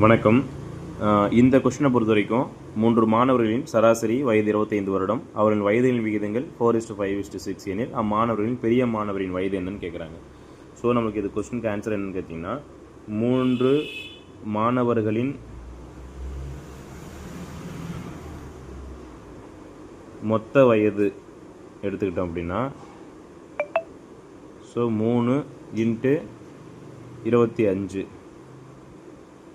வணக்கம். இந்த கொஸ்டினை பொறுத்த வரைக்கும் 3 மாணவர்களின் சராசரி வயது 25 வருடம். அவர்களின் வயதின் விகிதங்கள் 4:5:6 எனில் அம்மாணவர்களின் பெரிய மாணவரின் வயது என்னன்னு கேட்குறாங்க. ஸோ நமக்கு இது கொஸ்டினுக்கு ஆன்சர் என்னன்னு கேட்டிங்கன்னா, 3 மாணவர்களின் மொத்த வயது எடுத்துக்கிட்டோம் அப்படின்னா, ஸோ 3 × 25,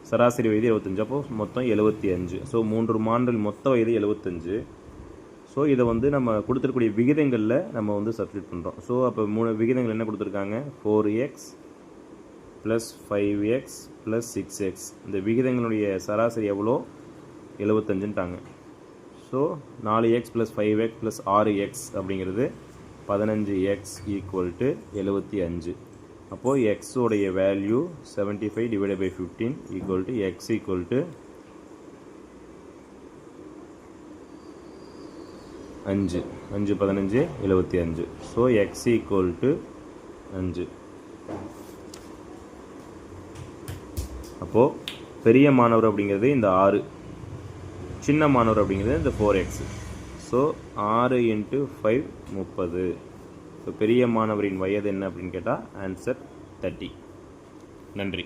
சராசரி வயது 25, அப்போ மொத்தம் 75. ஸோ 3 மாணவர்கள் மொத்த வயது 75. ஸோ இதை நம்ம கொடுத்துருக்கூடிய விகிதங்களில் நம்ம சப்ஸ்டியூட் பண்ணுறோம். ஸோ அப்போ 3 விகிதங்கள் என்ன கொடுத்துருக்காங்க? 4x + 5x + 6x. இந்த விகிதங்களுடைய சராசரி எவ்வளோ? 75ன்ட்டாங்க. ஸோ 4x + 5x + 6x அப்படிங்கிறது 15x = 75. அப்போது x உடைய வேல்யூ 75 / 15 = x = 5. 5 15 75. So x = 5. அப்போது பெரிய மாணவர் அப்படிங்கிறது இந்த 6, சின்ன மாணவர் அப்படிங்கிறது இந்த 4x. ஸோ 6 × 5 30. ஸோ பெரிய மாணவரின் வயது என்ன அப்படின்னு கேட்டால் ஆன்சர் 30. நன்றி.